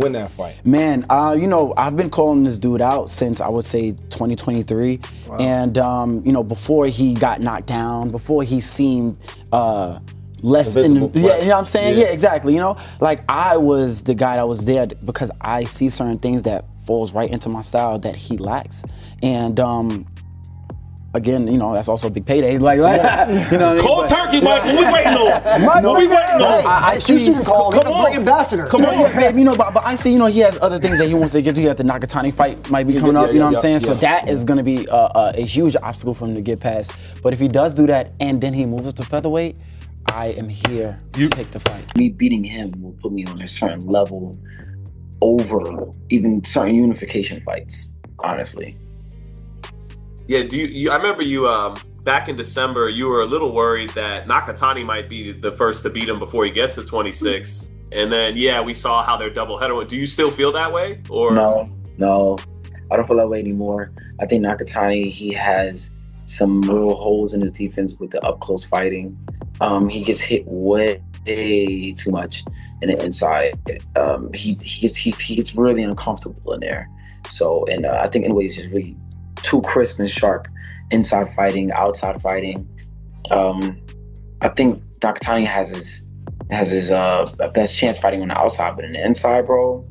win that fight? Man, you know, I've been calling this dude out since I would say 2023. Wow. And, you know, before he got knocked down, before he seemed less yeah, you know what I'm saying? Yeah, exactly. You know, like I was the guy that was there because I see certain things that falls right into my style that he lacks. And again, you know, that's also a big payday. Like you know, cold turkey, Mike. What we waiting on? What we waiting on? I see you call. He's a great ambassador. Come on, babe. You know, but I see, you know, he has other things that he wants to get to. The Nakatani fight might be coming up. You know what I'm saying? So that is going to be a huge obstacle for him to get past. But if he does do that and then he moves up to featherweight, I am here to take the fight. Me beating him will put me on a certain level over even certain unification fights, honestly. Yeah, I remember you back in December, you were a little worried that Nakatani might be the first to beat him before he gets to 26. And then, yeah, we saw how their doubleheader went. Do you still feel that way? Or No, I don't feel that way anymore. I think Nakatani, he has some real holes in his defense with the up-close fighting. He gets hit way too much in the inside. He gets really uncomfortable in there. So, and I think Inoue is just really too crisp and sharp inside fighting, outside fighting. I think Nakatani has his best chance fighting on the outside, but in the inside, bro,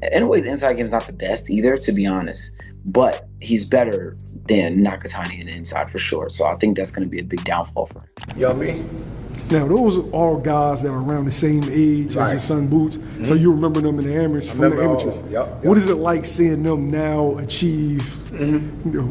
Inoue's inside game is not the best either, to be honest. But he's better than Nakatani in the inside for sure. So I think that's going to be a big downfall for him. You know what I mean? Now, those are all guys that are around the same age as your son Boots. Mm-hmm. So you remember them in the amateurs. Yep. What is it like seeing them now achieve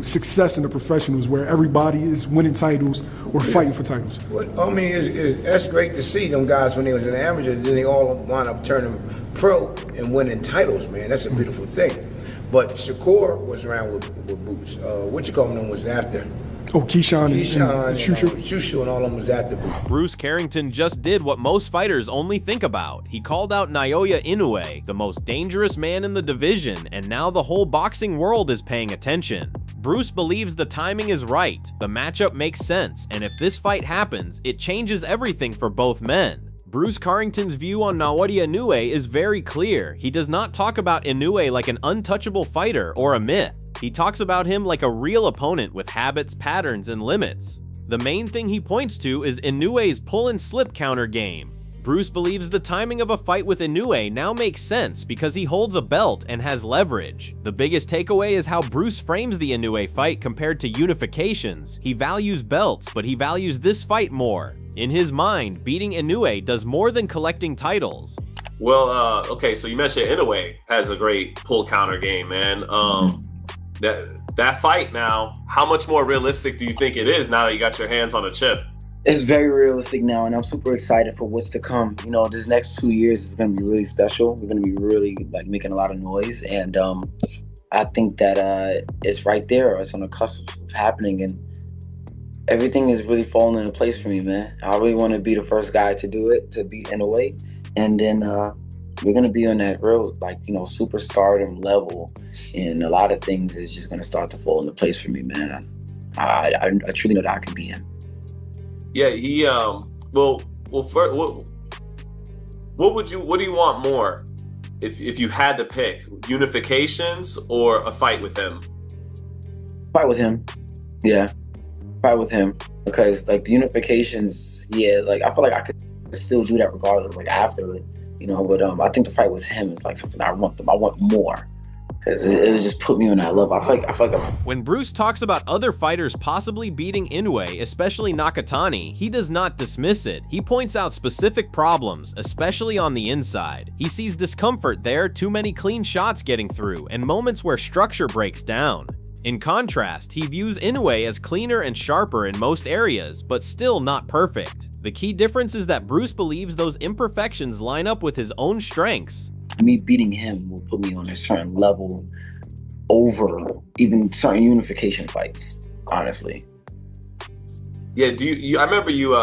success in the professionals where everybody is winning titles or fighting for titles? Well, I mean, that's great to see them guys when they was in the amateurs, then they all wind up turning pro and winning titles, man. That's a beautiful thing. But Shakur was around with Boots. What you call them was after. Oh, Keyshawn and Shushu. Shushu and all of them was after Boots. Bruce Carrington just did what most fighters only think about. He called out Naoya Inoue, the most dangerous man in the division, and now the whole boxing world is paying attention. Bruce believes the timing is right, the matchup makes sense, and if this fight happens, it changes everything for both men. Bruce Carrington's view on Naoya Inoue is very clear. He does not talk about Inoue like an untouchable fighter or a myth. He talks about him like a real opponent with habits, patterns, and limits. The main thing he points to is Inoue's pull and slip counter game. Bruce believes the timing of a fight with Inoue now makes sense because he holds a belt and has leverage. The biggest takeaway is how Bruce frames the Inoue fight compared to unifications. He values belts, but he values this fight more. In his mind, beating Inoue does more than collecting titles. Well, okay, so you mentioned Inoue has a great pull counter game, man. That fight now, how much more realistic do you think it is now that you got your hands on a chip? It's very realistic now, and I'm super excited for what's to come. You know, this next 2 years is going to be really special. We're going to be really making a lot of noise, and I think that it's right there. It's on the cusp of happening, and everything is really falling into place for me, man. I really want to be the first guy to do it, to beat Inoue, and then we're going to be on that real, superstardom level, and a lot of things is just going to start to fall into place for me, man. I truly know that I can beat him. Yeah, he what do you want more if you had to pick, unifications or a fight with him? Fight with him. Yeah. Fight with him, because the unifications, I feel like I could still do that regardless, after it, but I think the fight with him is something I want more, because it just put me on that level. I feel like when Bruce talks about other fighters possibly beating Inoue, especially Nakatani, he does not dismiss it. He points out specific problems, especially on the inside. He sees discomfort there, too many clean shots getting through, and moments where structure breaks down. In contrast, he views Inoue as cleaner and sharper in most areas, but still not perfect. The key difference is that Bruce believes those imperfections line up with his own strengths. Me beating him will put me on a certain level over even certain unification fights, honestly. Yeah, I remember you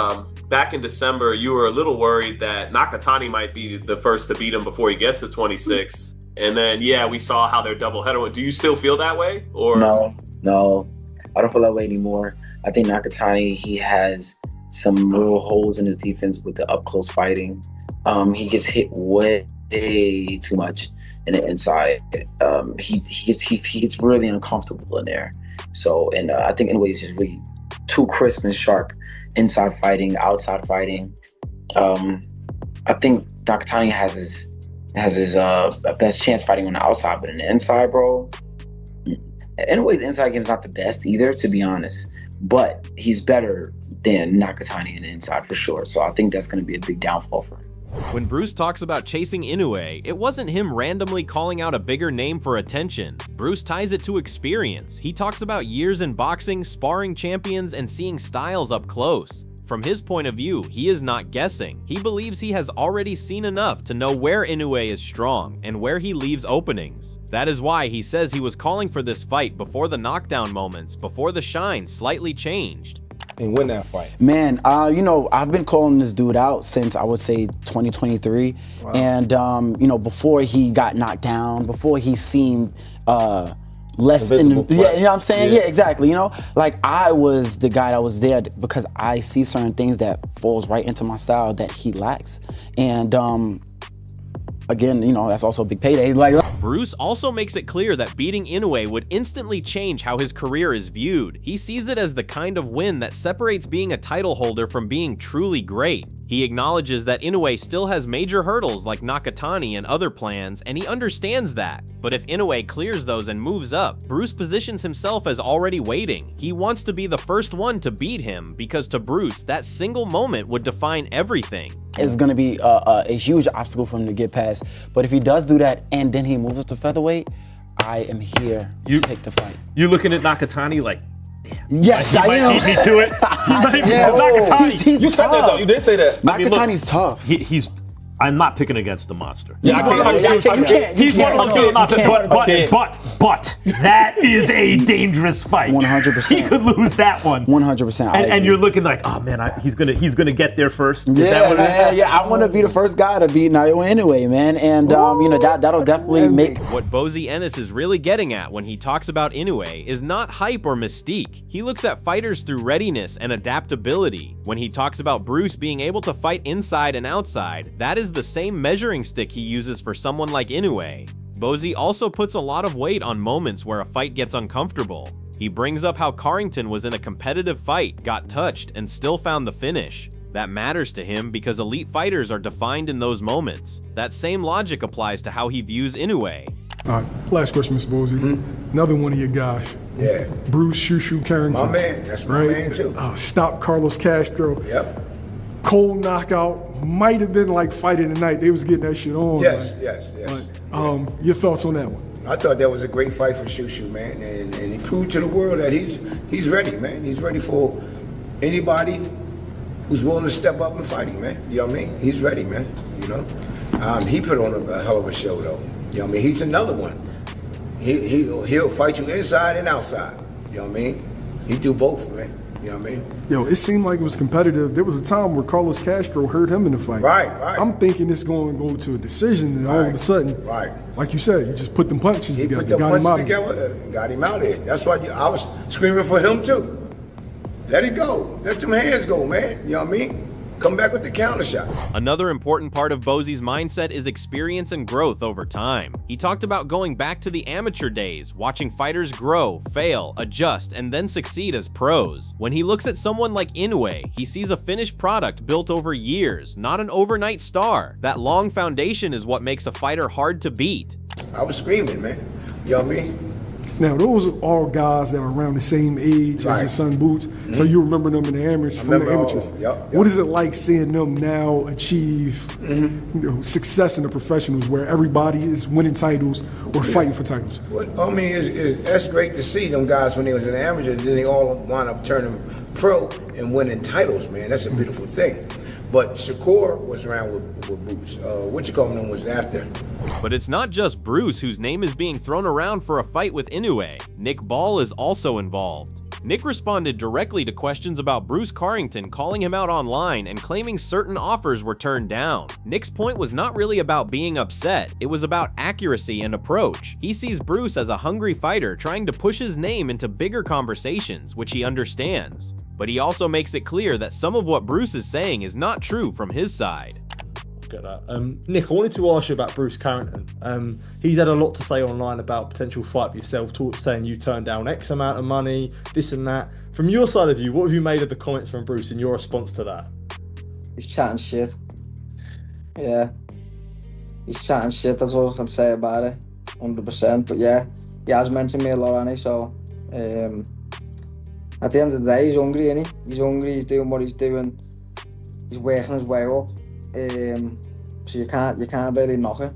back in December, you were a little worried that Nakatani might be the first to beat him before he gets to 26. And then, yeah, we saw how their doubleheader went. Do you still feel that way? Or No, I don't feel that way anymore. I think Nakatani, he has some real holes in his defense with the up-close fighting. He gets hit way way too much in the inside. He gets really uncomfortable in there. So, and I think Inoue is just really too crisp and sharp inside fighting, outside fighting. I think Nakatani has his best chance fighting on the outside, but in the inside, bro, Inoue's inside game is not the best either, to be honest. But he's better than Nakatani in the inside for sure. So I think that's going to be a big downfall for him. When Bruce talks about chasing Inoue, it wasn't him randomly calling out a bigger name for attention. Bruce ties it to experience. He talks about years in boxing, sparring champions, and seeing styles up close. From his point of view, he is not guessing. He believes he has already seen enough to know where Inoue is strong and where he leaves openings. That is why he says he was calling for this fight before the knockdown moments, before the shine slightly changed. And win that fight. Man, you know, I've been calling this dude out since I would say 2023. Wow. And, you know, before he got knocked down, before he seemed less yeah, you know what I'm saying? Yeah, exactly. You know, like I was the guy that was there because I see certain things that falls right into my style that he lacks. And again, you know, that's also a big payday. Like Bruce also makes it clear that beating Inoue would instantly change how his career is viewed. He sees it as the kind of win that separates being a title holder from being truly great. He acknowledges that Inoue still has major hurdles like Nakatani and other plans, and he understands that. But if Inoue clears those and moves up, Bruce positions himself as already waiting. He wants to be the first one to beat him because to Bruce, that single moment would define everything. It's going to be a huge obstacle for him to get past. But if he does do that and then he moves up to featherweight, I am here to take the fight. You looking at Nakatani like, damn. Yes, like, I am. He might beat me to it. Nakatani. He's you said that though. You did say that. Nakatani's tough. He's. I'm not picking against the monster. Yeah, He's one of those not but that is a dangerous fight. 100%. He could lose that one. 100%. And you're looking like, oh man, he's gonna get there first. Is yeah, that what it is? Yeah. I want to be the first guy to beat Naoya Inoue, man, and you know that'll definitely make. What Bozy Ennis is really getting at when he talks about Inoue is not hype or mystique. He looks at fighters through readiness and adaptability. When he talks about Bruce being able to fight inside and outside, that is the same measuring stick he uses for someone like Inoue. Bozy also puts a lot of weight on moments where a fight gets uncomfortable. He brings up how Carrington was in a competitive fight, got touched, and still found the finish. That matters to him because elite fighters are defined in those moments. That same logic applies to how he views Inoue. All right, last question, Mr. Bozy. Another one of your guys. Yeah. Bruce Shushu Carrington. My man, that's my man too. Stop Carlos Castro. Yep. Cold knockout. Might have been like fighting tonight. They was getting that shit on. Yes. But, your thoughts on that one? I thought that was a great fight for Shushu, man, and he proved to the world that he's ready, man. He's ready for anybody who's willing to step up and fight him, man. You know what I mean? He's ready, man. You know, he put on a hell of a show, though. You know what I mean? He's another one. He'll fight you inside and outside. You know what I mean? He do both, man. You know what I mean? Yo, it seemed like it was competitive. There was a time where Carlos Castro hurt him in the fight. Right. I'm thinking it's going to go to a decision, and all of a sudden, like you said, you just put them punches together. Got him out of it. That's why I was screaming for him too. Let it go. Let them hands go, man. You know what I mean? Come back with the counter shot. Another important part of Bozy's mindset is experience and growth over time. He talked about going back to the amateur days, watching fighters grow, fail, adjust, and then succeed as pros. When he looks at someone like Inoue, he sees a finished product built over years, not an overnight star. That long foundation is what makes a fighter hard to beat. I was screaming, man. You know what I mean? Now, those are all guys that are around the same age as your son Boots, so you remember them in the amateurs, from the amateurs. Yep. What is it like seeing them now achieve success in the professionals where everybody is winning titles or fighting for titles? Well, I mean, that's great to see them guys when they was in the amateurs, then they all wind up turning pro and winning titles, man. That's a beautiful thing. But Shakur was around with Bruce. Them was after. But it's not just Bruce whose name is being thrown around for a fight with Inoue. Nick Ball is also involved. Nick responded directly to questions about Bruce Carrington calling him out online and claiming certain offers were turned down. Nick's point was not really about being upset, it was about accuracy and approach. He sees Bruce as a hungry fighter trying to push his name into bigger conversations, which he understands. But he also makes it clear that some of what Bruce is saying is not true from his side. get that. Nick, I wanted to ask you about Bruce Carrington. He's had a lot to say online about potential fight for yourself, saying you turned down X amount of money, this and that. From your side of you, what have you made of the comments from Bruce in your response to that? He's chatting shit. Yeah. He's chatting shit, that's all I can say about it. 100%. But yeah, he has mentioned me a lot, hasn't he? So, at the end of the day, he's hungry, isn't he? He's hungry, he's doing what he's doing. He's working his way up. So you can't really knock it.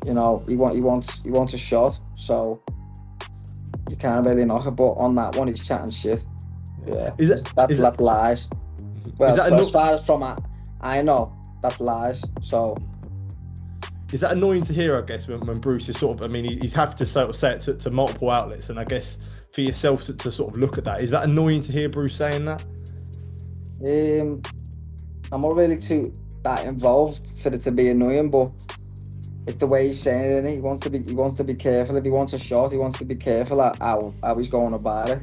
You know, he wants a shot, so you can't really knock it. But on that one, he's chatting shit. Yeah, that's lies. Well, as far as from I know, that's lies. So is that annoying to hear? I guess when Bruce is sort of, I mean, he's happy to sort of say it to multiple outlets, and I guess for yourself to sort of look at that, is that annoying to hear Bruce saying that? I'm not really too that involved for it to be annoying, but it's the way he's saying it, innit? He wants to be careful. If he wants a shot, he wants to be careful at how he's going about it,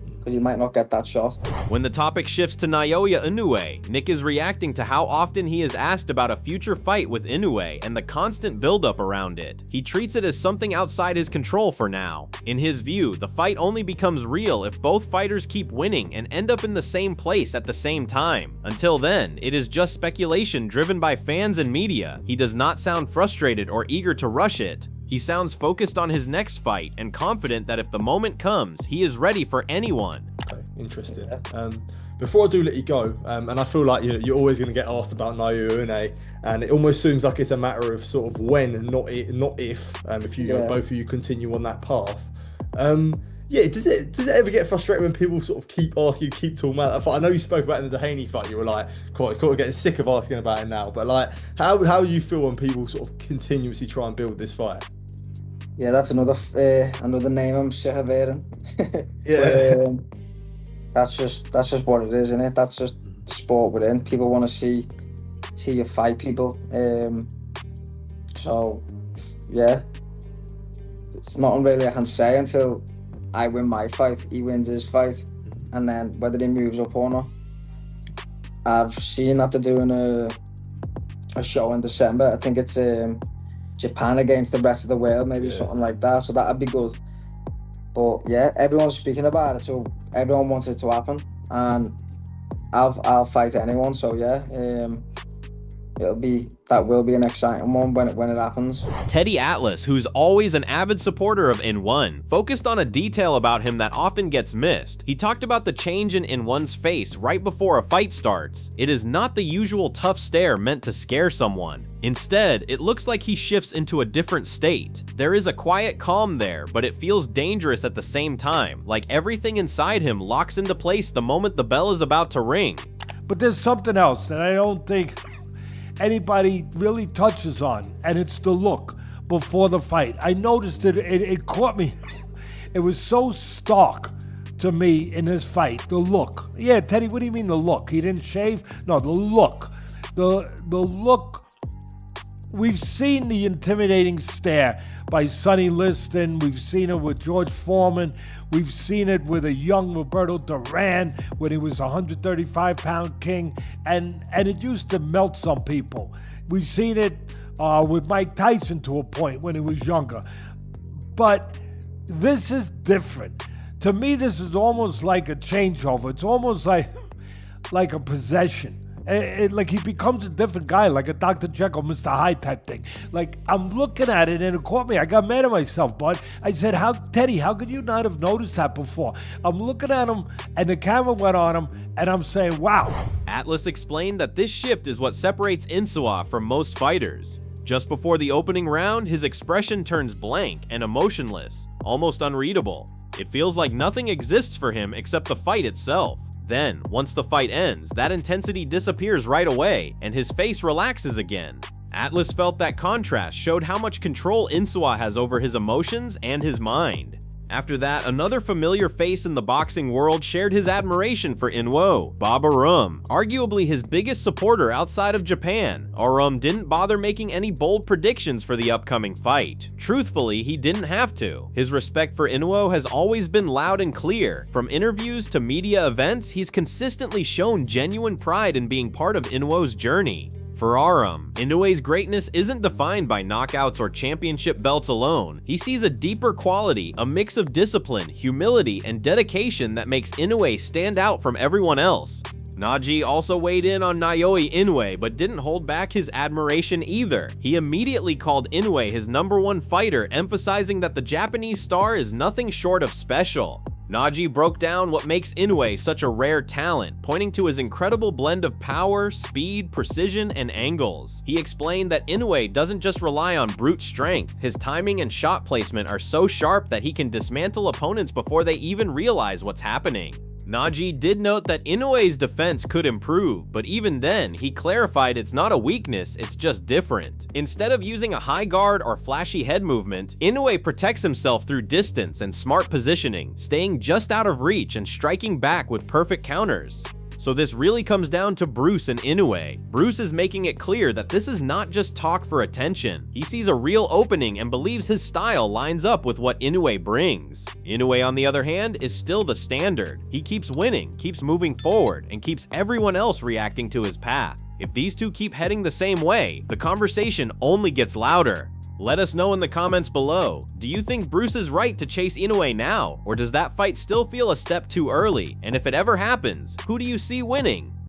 because he might not get that shot. When the topic shifts to Naoya Inoue, Nick is reacting to how often he is asked about a future fight with Inoue and the constant buildup around it. He treats it as something outside his control for now. In his view, the fight only becomes real if both fighters keep winning and end up in the same place at the same time. Until then, it is just speculation driven by fans and media. He does not sound frustrated or eager to rush it. He sounds focused on his next fight and confident that if the moment comes, he is ready for anyone. Okay, interesting. Before I do let you go, and I feel like you're always going to get asked about Naoya Inoue, and it almost seems like it's a matter of sort of when and not if you both of you continue on that path. Does it ever get frustrating when people sort of keep asking you, keep talking about that fight? I know you spoke about it in the Haney fight, you were like quite getting sick of asking about it now, but like how do you feel when people sort of continuously try and build this fight? Yeah, that's another name I'm sick of hearing. Yeah. That's just what it is, isn't it? That's just the sport we're in. People want to see you fight people. So yeah, it's nothing really I can say until I win my fight, he wins his fight, and then whether he moves up or not. I've seen that they're doing a show in December. I think it's Japan against the rest of the world, maybe something like that. So that'd be good. But yeah, everyone's speaking about it, so everyone wants it to happen, and I'll fight anyone. So yeah, that will be an exciting one when it happens. Teddy Atlas, who's always an avid supporter of In1, focused on a detail about him that often gets missed. He talked about the change in In1's face right before a fight starts. It is not the usual tough stare meant to scare someone. Instead, it looks like he shifts into a different state. There is a quiet calm there, but it feels dangerous at the same time, like everything inside him locks into place the moment the bell is about to ring. But there's something else that I don't think anybody really touches on, and it's the look before the fight. I noticed it caught me. It was so stark to me in this fight, the look. Yeah, Teddy, what do you mean the look? He didn't shave? No, the look. The look. We've seen the intimidating stare by Sonny Liston. We've seen it with George Foreman. We've seen it with a young Roberto Duran when he was a 135-pound king, and it used to melt some people. We've seen it with Mike Tyson to a point when he was younger. But this is different. To me, this is almost like a changeover. It's almost like a possession. Like he becomes a different guy, like a Dr. Jekyll, Mr. Hyde type thing. Like I'm looking at it and it caught me. I got mad at myself, bud. I said, Teddy, how could you not have noticed that before? I'm looking at him and the camera went on him and I'm saying, wow. Atlas explained that this shift is what separates Inoue from most fighters. Just before the opening round, his expression turns blank and emotionless, almost unreadable. It feels like nothing exists for him except the fight itself. Then, once the fight ends, that intensity disappears right away, and his face relaxes again. Atlas felt that contrast showed how much control Inoue has over his emotions and his mind. After that, another familiar face in the boxing world shared his admiration for Inoue, Bob Arum, arguably his biggest supporter outside of Japan. Arum didn't bother making any bold predictions for the upcoming fight. Truthfully, he didn't have to. His respect for Inoue has always been loud and clear. From interviews to media events, he's consistently shown genuine pride in being part of Inoue's journey. For Aram, Inoue's greatness isn't defined by knockouts or championship belts alone. He sees a deeper quality, a mix of discipline, humility, and dedication that makes Inoue stand out from everyone else. Naji also weighed in on Naoya Inoue, but didn't hold back his admiration either. He immediately called Inoue his #1 fighter, emphasizing that the Japanese star is nothing short of special. Naji broke down what makes Inoue such a rare talent, pointing to his incredible blend of power, speed, precision, and angles. He explained that Inoue doesn't just rely on brute strength. His timing and shot placement are so sharp that he can dismantle opponents before they even realize what's happening. Naji did note that Inoue's defense could improve, but even then, he clarified it's not a weakness, it's just different. Instead of using a high guard or flashy head movement, Inoue protects himself through distance and smart positioning, staying just out of reach and striking back with perfect counters. So this really comes down to Bruce and Inoue. Bruce is making it clear that this is not just talk for attention. He sees a real opening and believes his style lines up with what Inoue brings. Inoue, on the other hand, is still the standard. He keeps winning, keeps moving forward, and keeps everyone else reacting to his path. If these two keep heading the same way, the conversation only gets louder. Let us know in the comments below. Do you think Bruce is right to chase Inoue now, or does that fight still feel a step too early? And if it ever happens, who do you see winning?